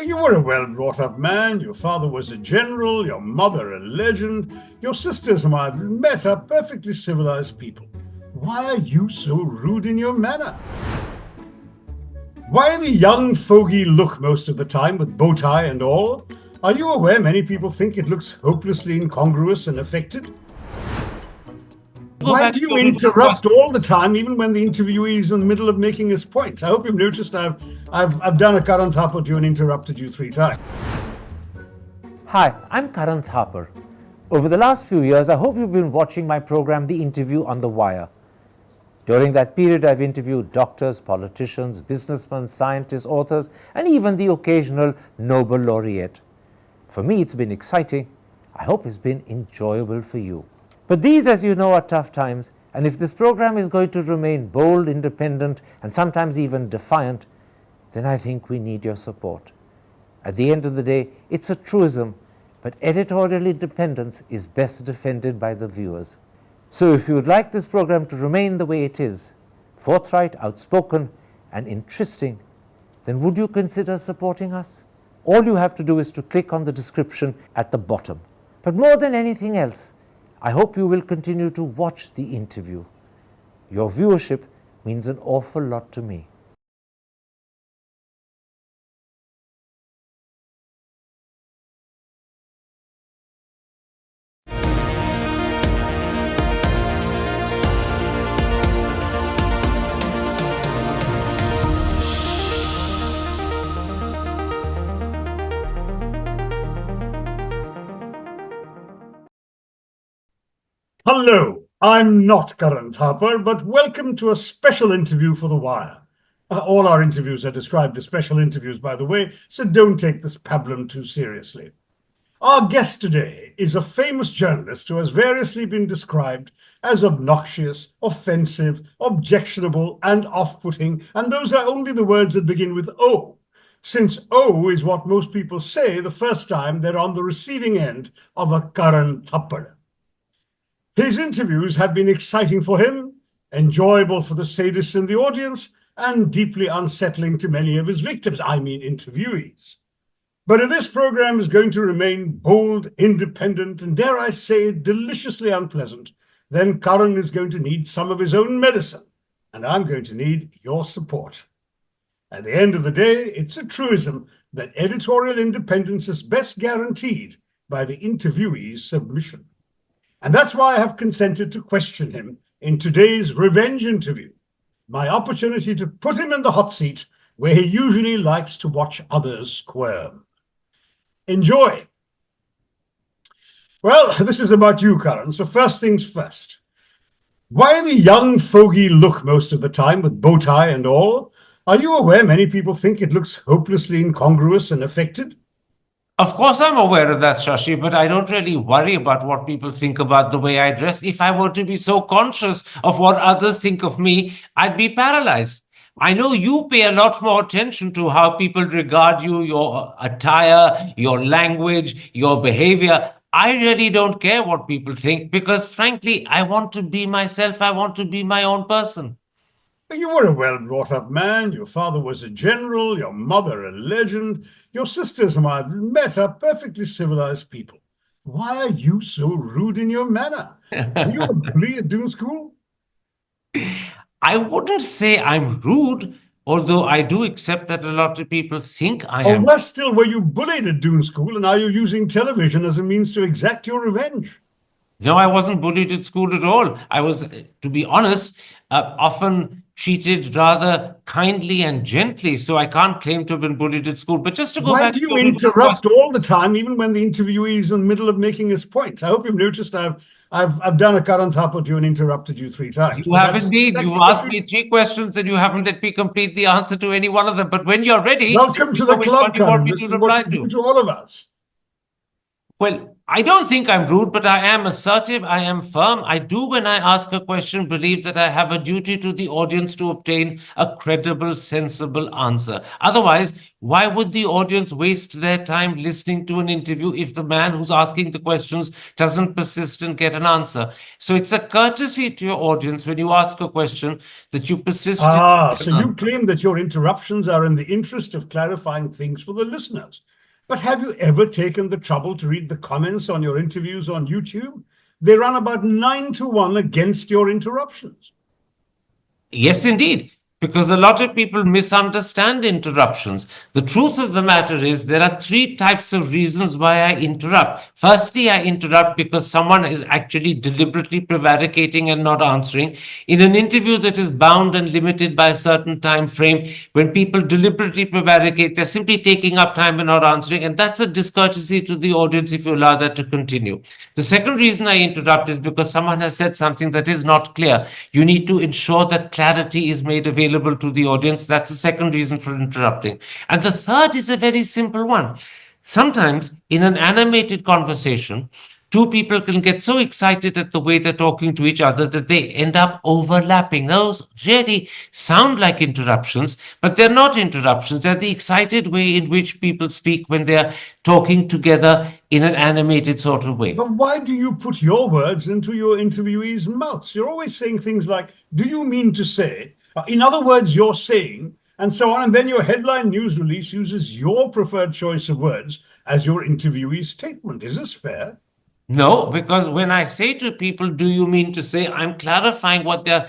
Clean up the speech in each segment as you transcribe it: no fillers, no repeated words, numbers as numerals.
You were a well-brought-up man. Your father was a general, your mother a legend. Your sisters whom I've met are perfectly civilized people. Why are you so rude in your manner? Why the young fogey look most of the time with bow tie and all? Are you aware many people think it looks hopelessly incongruous and affected? Go Why back do to you your original interrupt question. all the time, even when the interviewee is in the middle of making his point? I hope you've noticed I've done a Karan Thapar to you and interrupted you 3 times. Hi, I'm Karan Thapar. Over the last few years, I hope you've been watching my program, The Interview on the Wire. During that period, I've interviewed doctors, politicians, businessmen, scientists, authors, and even the occasional Nobel laureate. For me, it's been exciting. I hope it's been enjoyable for you. But these, as you know, are tough times, and if this program is going to remain bold, independent, and sometimes even defiant, then I think we need your support. At the end of the day, it's a truism, but editorial independence is best defended by the viewers. So if you would like this program to remain the way it is, forthright, outspoken, and interesting, then would you consider supporting us? All you have to do is to click on the description at the bottom. But more than anything else, I hope you will continue to watch the interview. Your viewership means an awful lot to me. Hello, I'm not Karan Thapar, but welcome to a special interview for The Wire. All our interviews are described as special interviews, by the way, so don't take this pablum too seriously. Our guest today is a famous journalist who has variously been described as obnoxious, offensive, objectionable, and off-putting, and those are only the words that begin with O, since O is what most people say the first time they're on the receiving end of a Karan Thapar. His interviews have been exciting for him, enjoyable for the sadists in the audience, and deeply unsettling to many of his victims, I mean interviewees. But if this program is going to remain bold, independent, and dare I say, deliciously unpleasant, then Karan is going to need some of his own medicine, and I'm going to need your support. At the end of the day, it's a truism that editorial independence is best guaranteed by the interviewee's submission. And that's why I have consented to question him in today's revenge interview, my opportunity to put him in the hot seat where he usually likes to watch others squirm. Enjoy. Well, this is about you, Karan, so first things first. Why the young fogey look most of the time with bow tie and all? Are you aware many people think it looks hopelessly incongruous and affected? Of course, I'm aware of that, Shashi, but I don't really worry about what people think about the way I dress. If I were to be so conscious of what others think of me, I'd be paralyzed. I know you pay a lot more attention to how people regard you, your attire, your language, your behavior. I really don't care what people think because, frankly, I want to be myself. I want to be my own person. You were a well-brought-up man. Your father was a general, your mother a legend. Your sisters whom I've met are perfectly civilized people. Why are you so rude in your manner? Were you a bully at Doon School? I wouldn't say I'm rude, although I do accept that a lot of people think I Or am. worse still, were you bullied at Doon School and are you using television as a means to exact your revenge? No, I wasn't bullied at school at all. I was, to be honest, often treated rather kindly and gently, so I can't claim to have been bullied at school. But just to go Why back do to you your original interrupt question, all the time, even when the interviewee is in the middle of making his point? I hope you've noticed I've done a Karan Thapar to you and interrupted you 3 times. you But have that's indeed. exactly You've what asked you me three questions and you haven't let me complete the answer to any one of them. But when you're ready, welcome you to know the which one club, you want Karan. me This to is what reply you do to. to all of us. Well, I don't think I'm rude, but I am assertive. I am firm. I do, when I ask a question, believe that I have a duty to the audience to obtain a credible, sensible answer. Otherwise, why would the audience waste their time listening to an interview if the man who's asking the questions doesn't persist and get an answer? So it's a courtesy to your audience when you ask a question that you persist in getting So an you answer. claim that your interruptions are in the interest of clarifying things for the listeners. But have you ever taken the trouble to read the comments on your interviews on YouTube? They run about 9 to 1 against your interruptions. Yes, indeed, because a lot of people misunderstand interruptions. The truth of the matter is there are three types of reasons why I interrupt. Firstly, I interrupt because someone is actually deliberately prevaricating and not answering. In an interview that is bound and limited by a certain time frame, when people deliberately prevaricate, they're simply taking up time and not answering, and that's a discourtesy to the audience if you allow that to continue. The second reason I interrupt is because someone has said something that is not clear. You need to ensure that clarity is made available to the audience. That's the second reason for interrupting. And the third is a very simple one. Sometimes in an animated conversation, two people can get so excited at the way they're talking to each other that they end up overlapping. Those really sound like interruptions, but they're not interruptions. They're the excited way in which people speak when they're talking together in an animated sort of way. But why do you put your words into your interviewees' mouths? You're always saying things like, do you mean to say? In other words, you're saying, and so on. And then your headline news release uses your preferred choice of words as your interviewee's statement. Is this fair? No, because when I say to people, do you mean to say, I'm clarifying what they're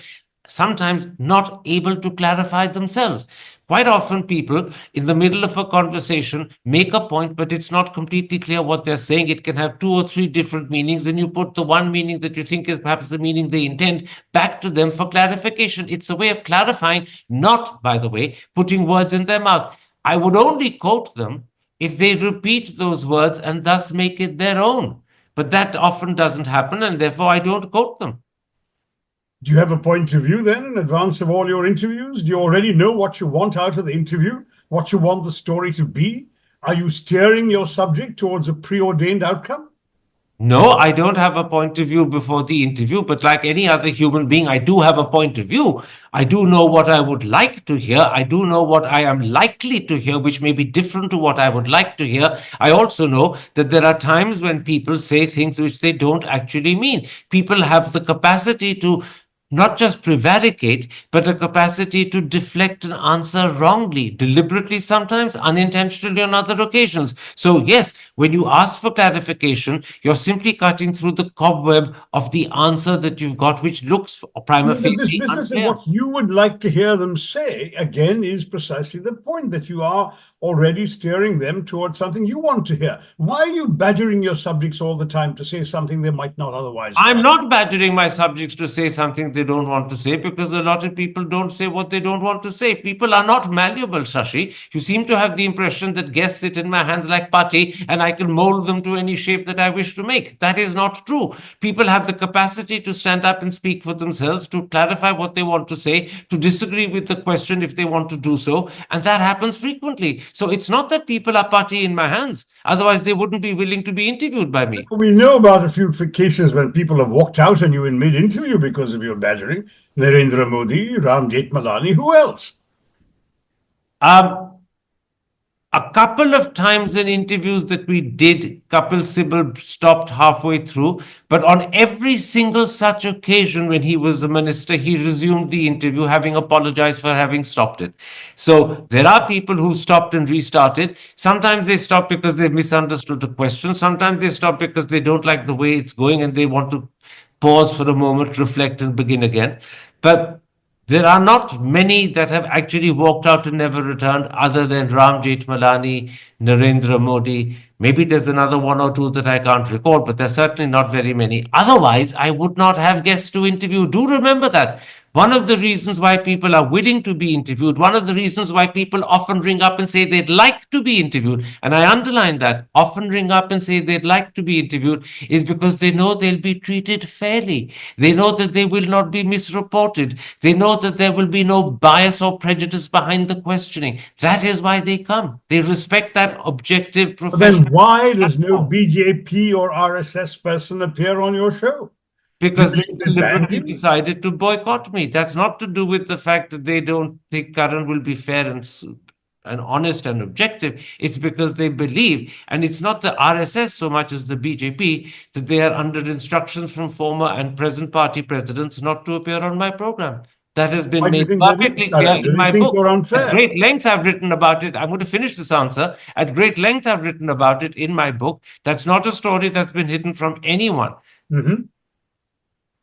sometimes not able to clarify themselves. Quite often, people in the middle of a conversation make a point, but it's not completely clear what they're saying. It can have two or three different meanings, and you put the one meaning that you think is perhaps the meaning they intend back to them for clarification. It's a way of clarifying, not, by the way, putting words in their mouth. I would only quote them if they repeat those words and thus make it their own. But that often doesn't happen, and therefore I don't quote them. Do you have a point of view then in advance of all your interviews? Do you already know what you want out of the interview, what you want the story to be? Are you steering your subject towards a preordained outcome? No, I don't have a point of view before the interview, but like any other human being, I do have a point of view. I do know what I would like to hear. I do know what I am likely to hear, which may be different to what I would like to hear. I also know that there are times when people say things which they don't actually mean. People have the capacity to not just prevaricate, but a capacity to deflect an answer wrongly, deliberately sometimes, unintentionally on other occasions. So, yes, when you ask for clarification, you're simply cutting through the cobweb of the answer that you've got, which looks prima But this facie business of unclear. what you would like to hear them say, again, is precisely the point that you are already steering them towards something you want to hear. Why are you badgering your subjects all the time to say something they might not otherwise I'm want? not badgering my subjects to say something they don't want to say because a lot of people don't say what they don't want to say. People are not malleable, Shashi. You seem to have the impression that guests sit in my hands like putty and I can mold them to any shape that I wish to make. That is not true. People have the capacity to stand up and speak for themselves, to clarify what they want to say, to disagree with the question if they want to do so. And that happens frequently. So it's not that people are putty in my hands. Otherwise, they wouldn't be willing to be interviewed by me. We know about a few cases when people have walked out on you in mid-interview because of your badgering. Narendra Modi, Ram Jethmalani, who else? A couple of times in interviews that we did, Kapil Sibal stopped halfway through. But on every single such occasion when he was the minister, he resumed the interview, having apologized for having stopped it. So there are people who stopped and restarted. Sometimes they stop because they've misunderstood the question. Sometimes they stop because they don't like the way it's going and they want to pause for a moment, reflect, and begin again. But there are not many that have actually walked out and never returned, other than Ram Jethmalani, Narendra Modi. Maybe there's another one or two that I can't recall, but there's certainly not very many. Otherwise, I would not have guests to interview. Do remember that. One of the reasons why people are willing to be interviewed, one of the reasons why people often ring up and say they'd like to be interviewed, and I underline that, often ring up and say they'd like to be interviewed, is because they know they'll be treated fairly. They know that they will not be misreported. They know that there will be no bias or prejudice behind the questioning. That is why they come. They respect that objective But profession. then why does no BJP or RSS person appear on your show? Because Do they they ban deliberately you? decided to boycott me. That's not to do with the fact that they don't think Karan will be fair and honest and objective. It's because they believe, and it's not the RSS so much as the BJP, that they are under instructions from former and present party presidents not to appear on my program. That has been Why do you made think that is, perfectly clear Karan? Do in they my think book. you're At unfair? great length, I've written about it. I'm going to finish this answer. At great length, I've written about it in my book. That's not a story that's been hidden from anyone. Mm-hmm.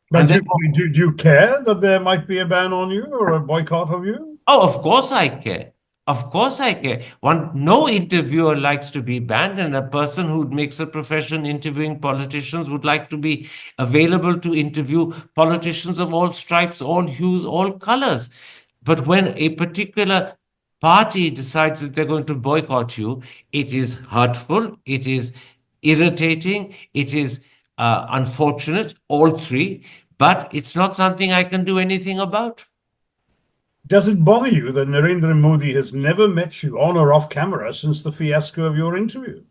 But And do, therefore, do you care that there might be a ban on you or a boycott of you? oh, of course I care. Of course I care. No interviewer likes to be banned, and a person who makes a profession interviewing politicians would like to be available to interview politicians of all stripes, all hues, all colors. But when a particular party decides that they're going to boycott you, it is hurtful, it is irritating, it is unfortunate, all three, but it's not something I can do anything about. Does it bother you that Narendra Modi has never met you on or off camera since the fiasco of your interview?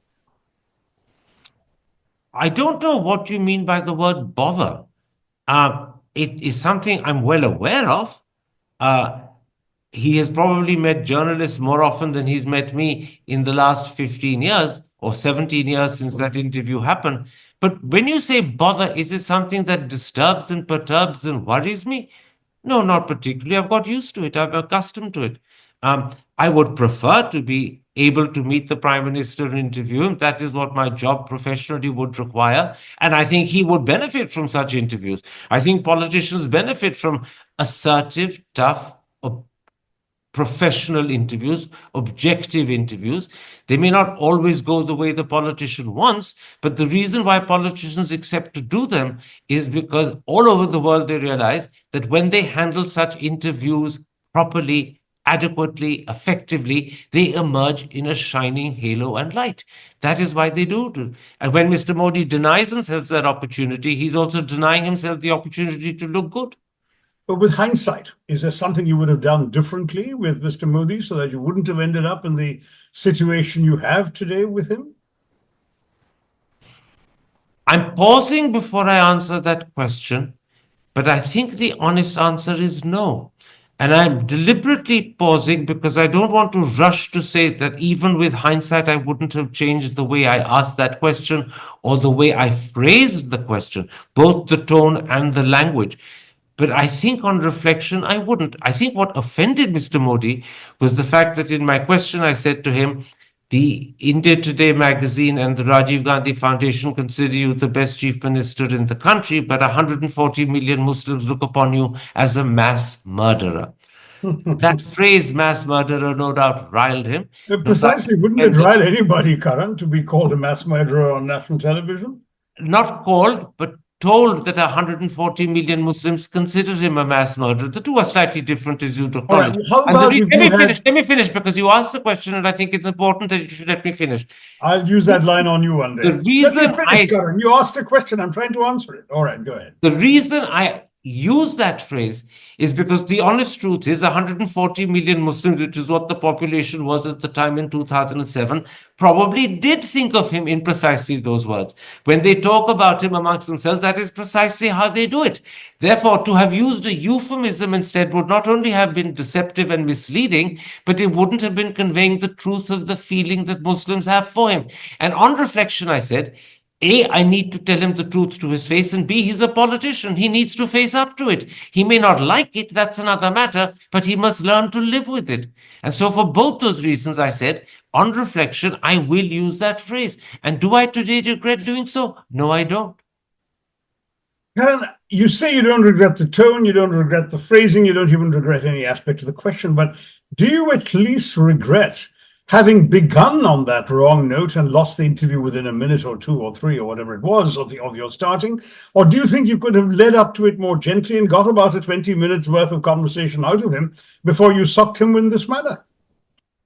I don't know what you mean by the word bother. It is something I'm well aware of. Uh, he has probably met journalists more often than he's met me in the last 15 years or 17 years since that interview happened. But when you say bother, is it something that disturbs and perturbs and worries me? No, not particularly. I've got used to it. I'm accustomed to it. I would prefer to be able to meet the Prime Minister and interview him. That is what my job professionally would require. And I think he would benefit from such interviews. I think politicians benefit from assertive, tough, professional interviews, objective interviews. They may not always go the way the politician wants, but the reason why politicians accept to do them is because all over the world they realize that when they handle such interviews properly, adequately, effectively, they emerge in a shining halo and light. That is why they do it. And when Mr. Modi denies himself that opportunity, he's also denying himself the opportunity to look good. But with hindsight, is there something you would have done differently with Mr. Modi so that you wouldn't have ended up in the situation you have today with him? I'm pausing before I answer that question, but I think the honest answer is no. And I'm deliberately pausing because I don't want to rush to say that even with hindsight, I wouldn't have changed the way I asked that question or the way I phrased the question, both the tone and the language. But I think on reflection, I wouldn't. I think what offended Mr. Modi was the fact that in my question, I said to him, the India Today magazine and the Rajiv Gandhi Foundation consider you the best chief minister in the country, but 140 million Muslims look upon you as a mass murderer. That phrase, mass murderer, no doubt riled him. Precisely, wouldn't it rile anybody, Karan, to be called a mass murderer on national television? Not called, but told that 140 million Muslims consider him a mass murderer. The two are slightly different, as you All right, acknowledge. how about if you had... Let me finish, because you asked the question, and I think it's important that you should let me finish. I'll use that line on you one day. The reason Let me finish, Karan. You asked a question. I'm trying to answer it. All right, go ahead. The reason I use that phrase is because the honest truth is 140 million Muslims, which is what the population was at the time in 2007, probably did think of him in precisely those words. When they talk about him amongst themselves, that is precisely how they do it. Therefore, to have used a euphemism instead would not only have been deceptive and misleading, but it wouldn't have been conveying the truth of the feeling that Muslims have for him. And on reflection, I said, A, I need to tell him the truth to his face, and B, he's a politician. He needs to face up to it. He may not like it, that's another matter, but he must learn to live with it. And so for both those reasons, I said, on reflection, I will use that phrase. And do I today regret doing so? No, I don't. Karan, you say you don't regret the tone, you don't regret the phrasing, you don't even regret any aspect of the question, but do you at least regret having begun on that wrong note and lost the interview within a minute or two or three or whatever it was of your starting? Or do you think you could have led up to it more gently and got about a 20 minutes worth of conversation out of him before you sucked him in this manner?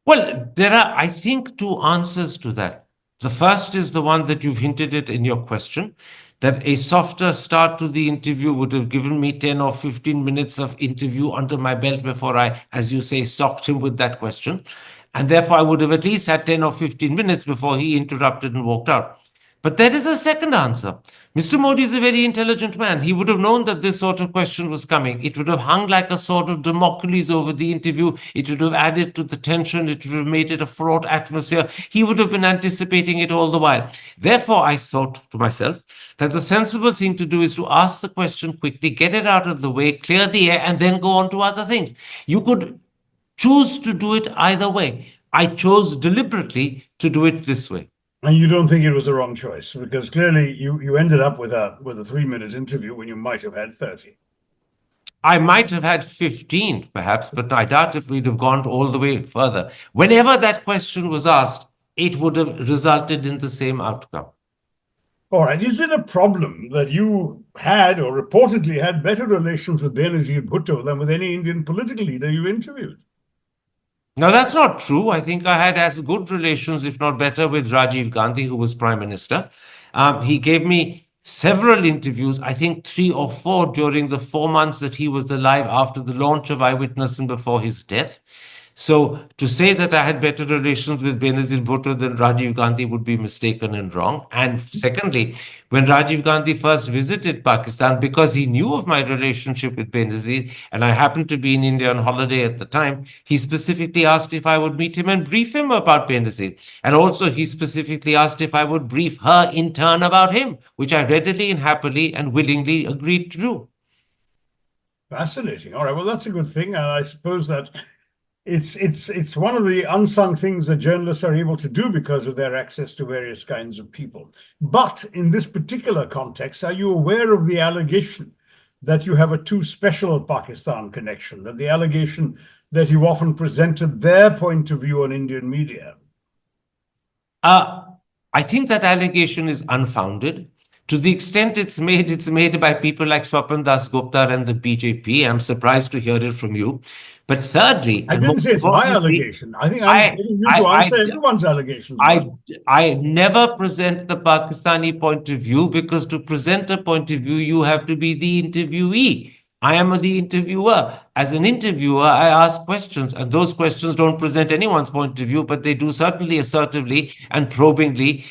Well, there are, I think, two answers to that. The first is the one that you've hinted at in your question, that a softer start to the interview would have given me 10 or 15 minutes of interview under my belt before I, as you say, socked him with that question. And therefore, I would have at least had 10 or 15 minutes before he interrupted and walked out. But there is a second answer. Mr. Modi is a very intelligent man. He would have known that this sort of question was coming. It would have hung like a sort of Damocles over the interview. It would have added to the tension. It would have made it a fraught atmosphere. He would have been anticipating it all the while. Therefore, I thought to myself that the sensible thing to do is to ask the question quickly, get it out of the way, clear the air, and then go on to other things. You could choose to do it either way. I chose deliberately to do it this way. And you don't think it was the wrong choice, because clearly you ended up with a 3-minute interview when you might have had 30. I might have had 15, perhaps, but I doubt if we'd have gone all the way further. Whenever that question was asked, it would have resulted in the same outcome. All right. Is it a problem that you had or reportedly had better relations with Benazir Bhutto than with any Indian political leader you interviewed? Now, that's not true. I think I had as good relations, if not better, with Rajiv Gandhi, who was Prime Minister. He gave me several interviews, I think 3 or 4 during the 4 months that he was alive after the launch of Eyewitness and before his death. So to say that I had better relations with Benazir Bhutto than Rajiv Gandhi would be mistaken and wrong. And secondly, when Rajiv Gandhi first visited Pakistan, because he knew of my relationship with Benazir, and I happened to be in India on holiday at the time, he specifically asked if I would meet him and brief him about Benazir. And also he specifically asked if I would brief her in turn about him, which I readily and happily and willingly agreed to do. Fascinating. All right. Well, that's a good thing. And I suppose that it's one of the unsung things that journalists are able to do because of their access to various kinds of people. But in this particular context, are you aware of the allegation that you have a too special Pakistan connection, that the allegation that you often presented their point of view on Indian media? I think that allegation is unfounded. To the extent it's made by people like Swapan Das Gupta and the BJP. I'm surprised to hear it from you. But thirdly, I didn't say it's my allegation. I think I'm getting you to answer everyone's allegations. I never present the Pakistani point of view, because to present a point of view, you have to be the interviewee. I am the interviewer. As an interviewer, I ask questions, and those questions don't present anyone's point of view, but they do certainly assertively and probingly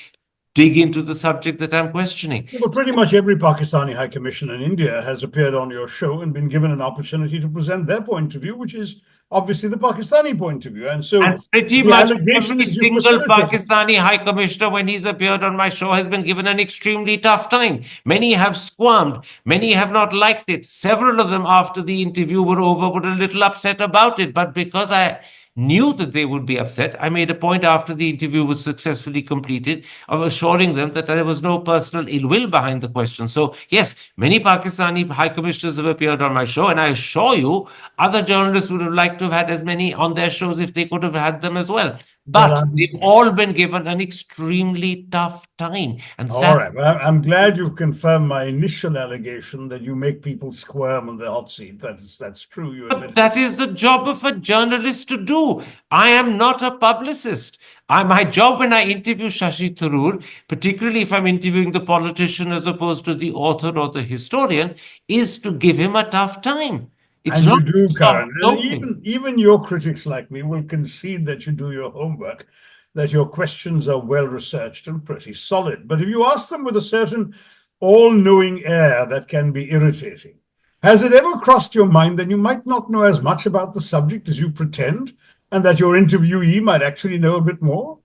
dig into the subject that I'm questioning. Well, pretty much every Pakistani High Commissioner in India has appeared on your show and been given an opportunity to present their point of view, which is obviously the Pakistani point of view. And so pretty much every single Pakistani High Commissioner, when he's appeared on my show, has been given an extremely tough time. Many have squirmed. Many have not liked it. Several of them, after the interview were over, were a little upset about it. But because I knew that they would be upset, I made a point after the interview was successfully completed of assuring them that there was no personal ill will behind the question. So yes, many Pakistani High Commissioners have appeared on my show, and I assure you other journalists would have liked to have had as many on their shows if they could have had them as well. But they've all been given an extremely tough time. And all right. Well, I'm glad you've confirmed my initial allegation that you make people squirm on the hot seat. That's true. You admit. But that is the job of a journalist to do. I am not a publicist. My job when I interview Shashi Tharoor, particularly if I'm interviewing the politician as opposed to the author or the historian, is to give him a tough time. It's and you do, Karan. And even your critics like me will concede that you do your homework, that your questions are well researched and pretty solid. But if you ask them with a certain all-knowing air that can be irritating, has it ever crossed your mind that you might not know as much about the subject as you pretend, and that your interviewee might actually know a bit more?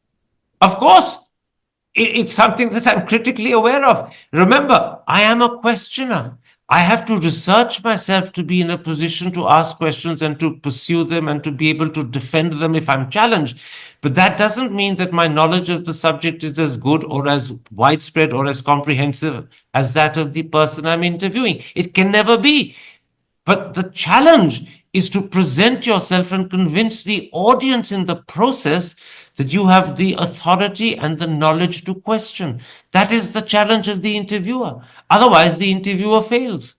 Of course. It's something that I'm critically aware of. Remember, I am a questioner. I have to research myself to be in a position to ask questions and to pursue them and to be able to defend them if I'm challenged. But that doesn't mean that my knowledge of the subject is as good or as widespread or as comprehensive as that of the person I'm interviewing. It can never be. But the challenge is to present yourself and convince the audience in the process that you have the authority and the knowledge to question. That is the challenge of the interviewer. Otherwise, the interviewer fails.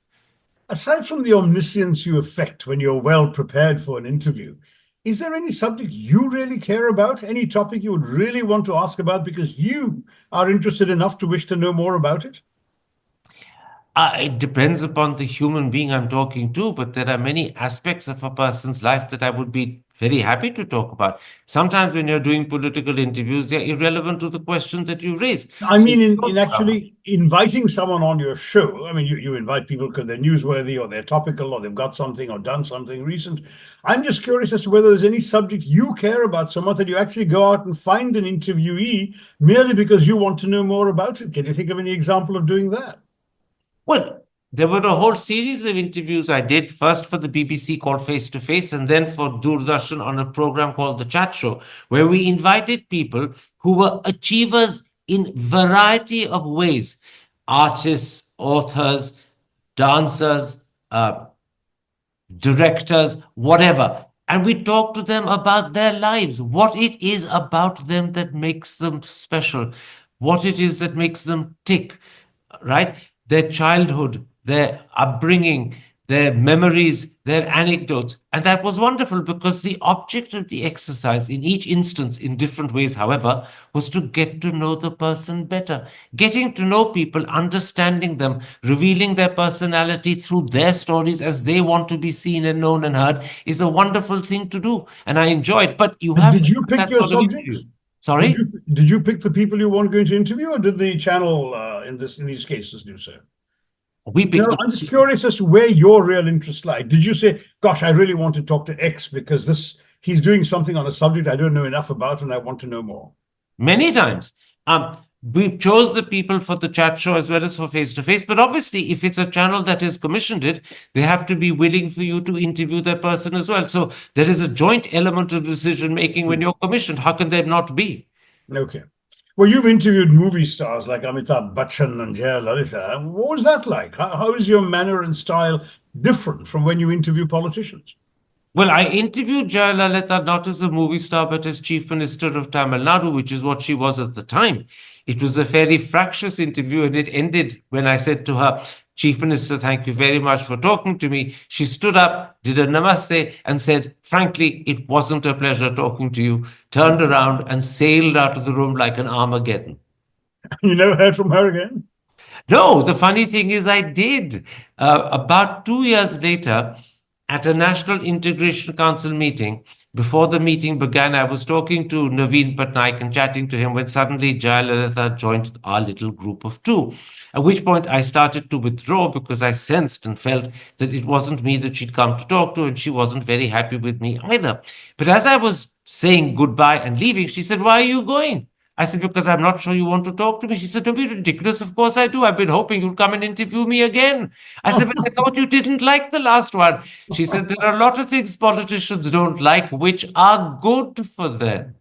Aside from the omniscience you affect when you're well prepared for an interview, is there any subject you really care about? Any topic you would really want to ask about because you are interested enough to wish to know more about it? It depends upon the human being I'm talking to, but there are many aspects of a person's life that I would be very happy to talk about. Sometimes when you're doing political interviews, they're irrelevant to the question that you raise. I So mean, you in don't cover. actually inviting someone on your show, I mean, you invite people because they're newsworthy or they're topical or they've got something or done something recent. I'm just curious as to whether there's any subject you care about so much that you actually go out and find an interviewee merely because you want to know more about it. Can you think of any example of doing that? Well, there were a whole series of interviews I did, first for the BBC called Face to Face, and then for Doordarshan on a program called The Chat Show, where we invited people who were achievers in variety of ways: artists, authors, dancers, directors, whatever. And we talk to them about their lives, what it is about them that makes them special, what it is that makes them tick, right? Their childhood, their upbringing, their memories, their anecdotes. And that was wonderful because the object of the exercise, in each instance, in different ways, however, was to get to know the person better. Getting to know people, understanding them, revealing their personality through their stories as they want to be seen and known and heard is a wonderful thing to do. And I enjoy it. But you And have did to you have pick that your sort of interview. subjects? Did Sorry? you pick the people you want going to interview, or did the channel in these cases do so? We You picked know, the I'm just curious as to where your real interest lies. Did you say, "Gosh, I really want to talk to X because this he's doing something on a subject I don't know enough about, and I want to know more"? many times. We chose the people for the chat show as well as for face to face. But obviously, if it's a channel that has commissioned it, they have to be willing for you to interview that person as well. So there is a joint element of decision making when Hmm. you're commissioned. How can there not be? Okay. Well, you've interviewed movie stars like Amitabh Bachchan and Jayalalitha. What was that like? How is your manner and style different from when you interview politicians? Well, I interviewed Jayalalitha not as a movie star, but as Chief Minister of Tamil Nadu, which is what she was at the time. It was a fairly fractious interview, and it ended when I said to her, Chief Minister, thank you very much for talking to me. She stood up, did a namaste, and said, frankly, it wasn't a pleasure talking to you, turned around and sailed out of the room like an Armageddon. You never heard from her again? No, the funny thing is, I did. About 2 years later, at a National Integration Council meeting, before the meeting began, I was talking to Naveen Patnaik and chatting to him when suddenly Jayalalitha joined our little group of two. At which point I started to withdraw because I sensed and felt that it wasn't me that she'd come to talk to, and she wasn't very happy with me either. But as I was saying goodbye and leaving, she said, "Why are you going?" I said, "Because I'm not sure you want to talk to me." She said, "Don't be ridiculous. Of course I do. I've been hoping you'd come and interview me again." I said, "But I thought you didn't like the last one." She said, "There are a lot of things politicians don't like, which are good for them."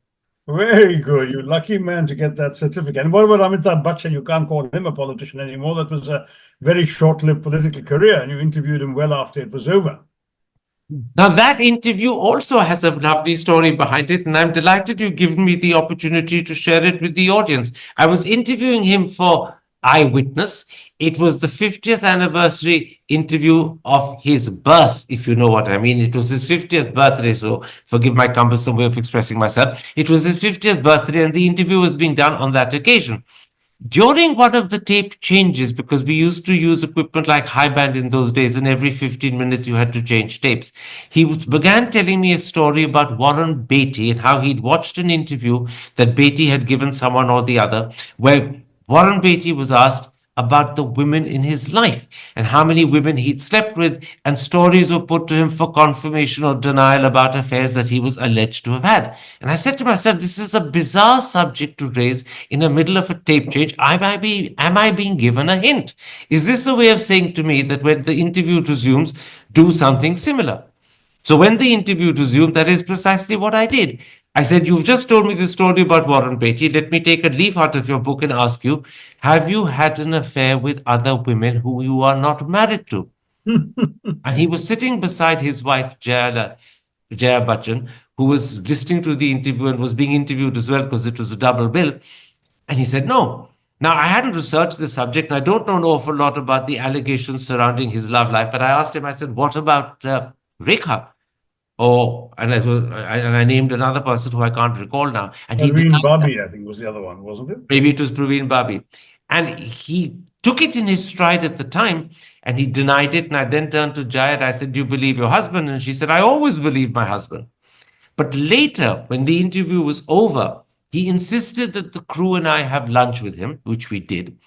Very good. You lucky man to get that certificate. And what about Amitabh Bachchan? You can't call him a politician anymore. That was a very short-lived political career, and you interviewed him well after it was over. Now, that interview also has a lovely story behind it, and I'm delighted you've given me the opportunity to share it with the audience. I was interviewing him for Eyewitness. It was the 50th anniversary interview of his birth, if you know what I mean. It was his 50th birthday, so forgive my cumbersome way of expressing myself. It was his 50th birthday, and the interview was being done on that occasion. During one of the tape changes, because we used to use equipment like high band in those days, and every 15 minutes you had to change tapes, began telling me a story about Warren Beatty and how he'd watched an interview that Beatty had given someone or the other, where Warren Beatty was asked about the women in his life and how many women he'd slept with, and stories were put to him for confirmation or denial about affairs that he was alleged to have had. And I said to myself, this is a bizarre subject to raise in the middle of a tape change. Am I being given a hint? Is this a way of saying to me that when the interview resumes, do something similar? So when the interview resumed, that is precisely what I did. I said, "You've just told me the story about Warren Beatty. Let me take a leaf out of your book and ask you, have you had an affair with other women who you are not married to?" And he was sitting beside his wife, Jaya Bachchan, who was listening to the interview and was being interviewed as well because it was a double bill. And he said, no. Now, I hadn't researched the subject, and I don't know an awful lot about the allegations surrounding his love life, but I asked him, I said, what about Rekha? Oh, and I named another person who I can't recall now. And he Parveen denied that. Babi, I think, was the other one, wasn't it? Maybe it was Praveen Babi. And he took it in his stride at the time and he denied it. And I then turned to Jai and I said, do you believe your husband? And she said, I always believe my husband. But later, when the interview was over, he insisted that the crew and I have lunch with him, which we did,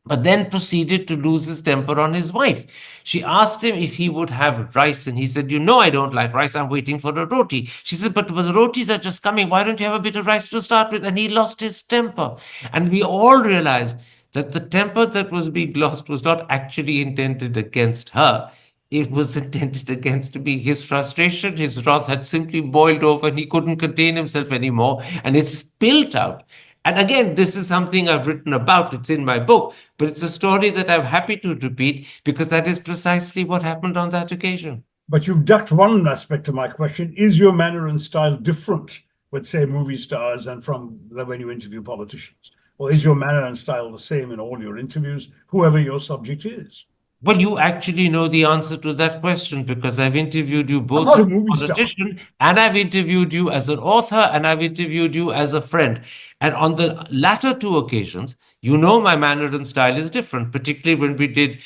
but then proceeded to lose his temper on his wife. She asked him if he would have rice, and he said, you know, I don't like rice. I'm waiting for a roti. She said, but the rotis are just coming. Why don't you have a bit of rice to start with? And he lost his temper. And we all realized that the temper that was being lost was not actually intended against her. It was intended against me. His frustration, his wrath had simply boiled over and he couldn't contain himself anymore. And it spilled out. And again, this is something I've written about. It's in my book, but it's a story that I'm happy to repeat because that is precisely what happened on that occasion. But you've ducked one aspect of my question. Is your manner and style different with, say, movie stars and from when you interview politicians? Or is your manner and style the same in all your interviews, whoever your subject is? Well, you actually know the answer to that question because I've interviewed you both not a as a movie star. politician and I've interviewed you as an author and I've interviewed you as a friend. And on the latter two occasions, you know my manner and style is different, particularly when we did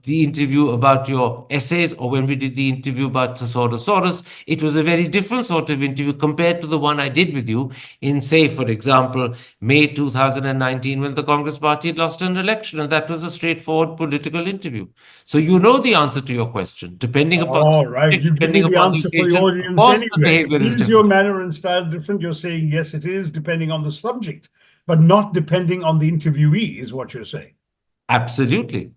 the interview about your essays or when we did the interview about Thesaurus. It was a very different sort of interview compared to the one I did with you in, say, for example, May 2019 when the Congress Party lost an election. And that was a straightforward political interview. So you know the answer to your question, depending upon All right, you give me the answer for the audience of course, the anyway. behavior is Is different. your manner and style different? You're saying yes, it is, depending on the subject, but not depending on the interviewee, is what you're saying. Absolutely.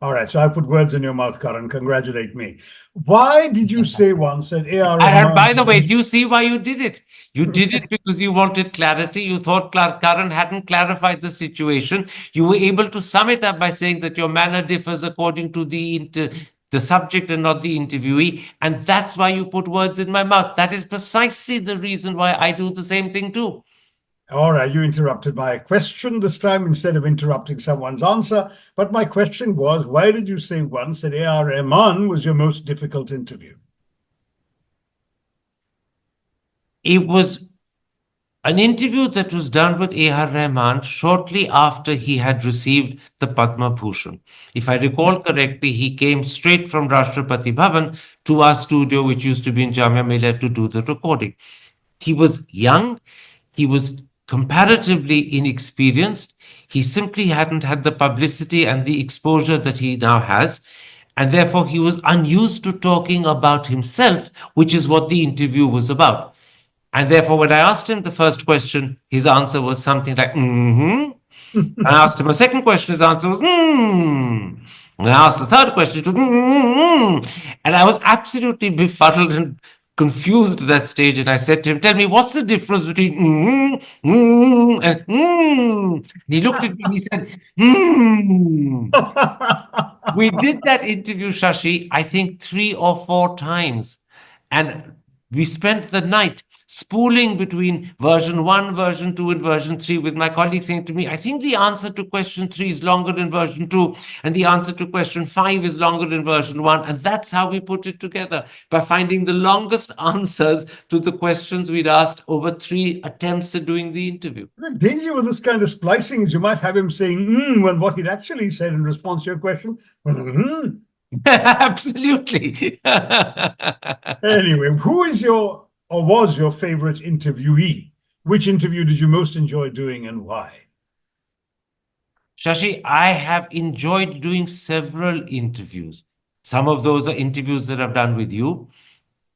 All right, so I put words in your mouth, Karan. Congratulate me. Why did you say once that A.R. And Rahman... by the way, do you see why you did it? You did it because you wanted clarity. You thought Karan hadn't clarified the situation. You were able to sum it up by saying that your manner differs according to the subject and not the interviewee. And that's why you put words in my mouth. That is precisely the reason why I do the same thing too. All right, you interrupted my question this time instead of interrupting someone's answer. But my question was, why did you say once that A.R. Rahman was your most difficult interview? It was an interview that was done with A.R. Rahman shortly after he had received the Padma Bhushan. If I recall correctly, he came straight from Rashtrapati Bhavan to our studio, which used to be in Jamia Millia, to do the recording. He was young. He was comparatively inexperienced. He simply hadn't had the publicity and the exposure that he now has. And therefore, he was unused to talking about himself, which is what the interview was about. And therefore, when I asked him the first question, his answer was something like, mm-hmm. I asked him a second question, his answer was, mm. And I asked the third question, it was, mm-hmm. And I was absolutely befuddled and confused at that stage. And I said to him, tell me, what's the difference between mm, mm, and mm? And he looked at me and he said, mm. We did that interview, Shashi, I think 3 or 4 times. And we spent the night spooling between version 1, version 2, and version 3 with my colleagues saying to me, I think the answer to question 3 is longer in version 2, and the answer to question 5 is longer in version 1. And that's how we put it together, by finding the longest answers to the questions we'd asked over 3 attempts at doing the interview. The danger with this kind of splicing is you might have him saying when what he'd actually said in response to your question was Absolutely. Anyway, who is your or was your favorite interviewee? Which interview did you most enjoy doing and why? Shashi, I have enjoyed doing several interviews. Some of those are interviews that I've done with you.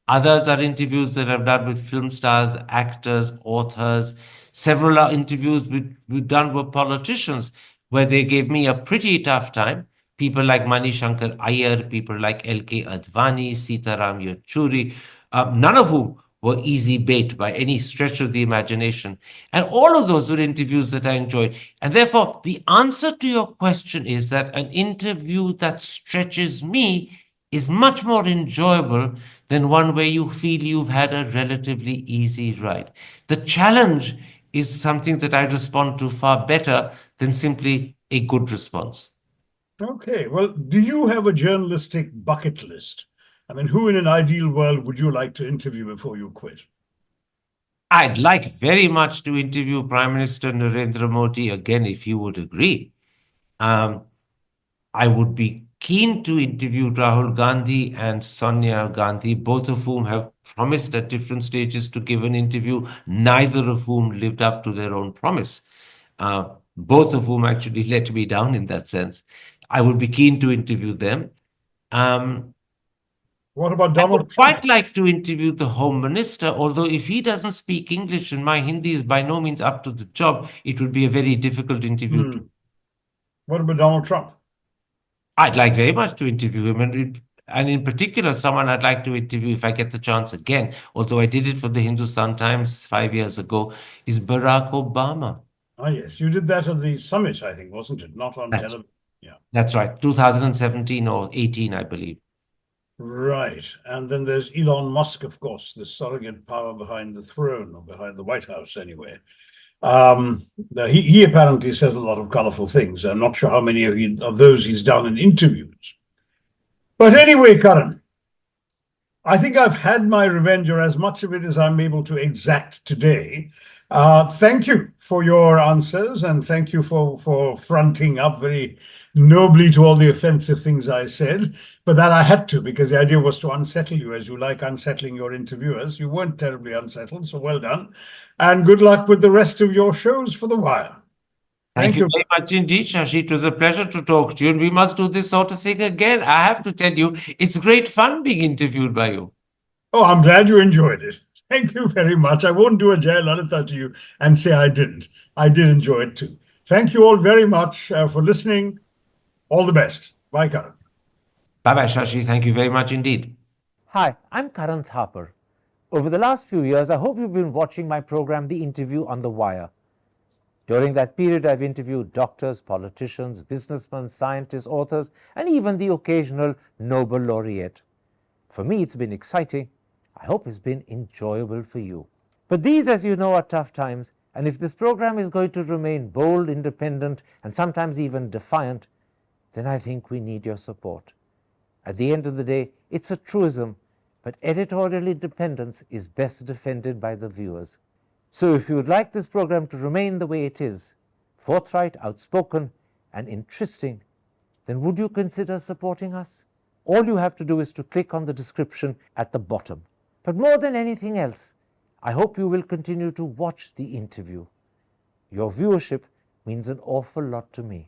Others are interviews that I've done with film stars, actors, authors. Several are interviews we've done with politicians where they gave me a pretty tough time. People like Mani Shankar Iyer, people like L.K. Advani, Sitaram Yechuri, none of whom were easy bait by any stretch of the imagination. And all of those were interviews that I enjoyed. And therefore, the answer to your question is that an interview that stretches me is much more enjoyable than one where you feel you've had a relatively easy ride. The challenge is something that I respond to far better than simply a good response. Okay, well, do you have a journalistic bucket list? I mean, who in an ideal world would you like to interview before you quit? I'd like very much to interview Prime Minister Narendra Modi again, if you would agree. Um, I would be keen to interview Rahul Gandhi and Sonia Gandhi, both of whom have promised at different stages to give an interview, neither of whom lived up to their own promise. Both of whom actually let me down in that sense. I would be keen to interview them. What about I Donald would Trump? quite like to interview the Home Minister, although if he doesn't speak English and my Hindi is by no means up to the job, it would be a very difficult interview to. What about Donald Trump? I'd like very much to interview him, and in particular, someone I'd like to interview if I get the chance again, although I did it for the Hindustan Times 5 years ago, is Barack Obama. Ah, yes, you did that at the summit, I think, wasn't it? Not on That's, television. Yeah. that's right, 2017 or 18, I believe. Right. And then there's Elon Musk, of course, the surrogate power behind the throne, or behind the White House anyway. He apparently says a lot of colorful things. I'm not sure how many of those he's done in interviews. But anyway, Karan, I think I've had my revenge, or as much of it as I'm able to exact today. Thank you for your answers, and thank you for fronting up very nobly to all the offensive things I said. But that I had to, because the idea was to unsettle you, as you like unsettling your interviewers. You weren't terribly unsettled, so well done. And good luck with the rest of your shows for The Wire. Thank you very much indeed, Shashi. It was a pleasure to talk to you, and we must do this sort of thing again. I have to tell you, it's great fun being interviewed by you. Oh, I'm glad you enjoyed it. Thank you very much. I won't do a Jay Lalitha to you and say I didn't. I did enjoy it too. Thank you all very much for listening. All the best. Bye, Karan. Bye-bye, Shashi. Thank you very much indeed. Hi, I'm Karan Thapar. Over the last few years, I hope you've been watching my program, The Interview on the Wire. During that period, I've interviewed doctors, politicians, businessmen, scientists, authors, and even the occasional Nobel laureate. For me, it's been exciting. I hope it's been enjoyable for you. But these, as you know, are tough times, and if this program is going to remain bold, independent, and sometimes even defiant, then I think we need your support. At the end of the day, it's a truism, but editorial independence is best defended by the viewers. So if you would like this program to remain the way it is, forthright, outspoken, and interesting, then would you consider supporting us? All you have to do is to click on the description at the bottom. But more than anything else, I hope you will continue to watch The Interview. Your viewership means an awful lot to me.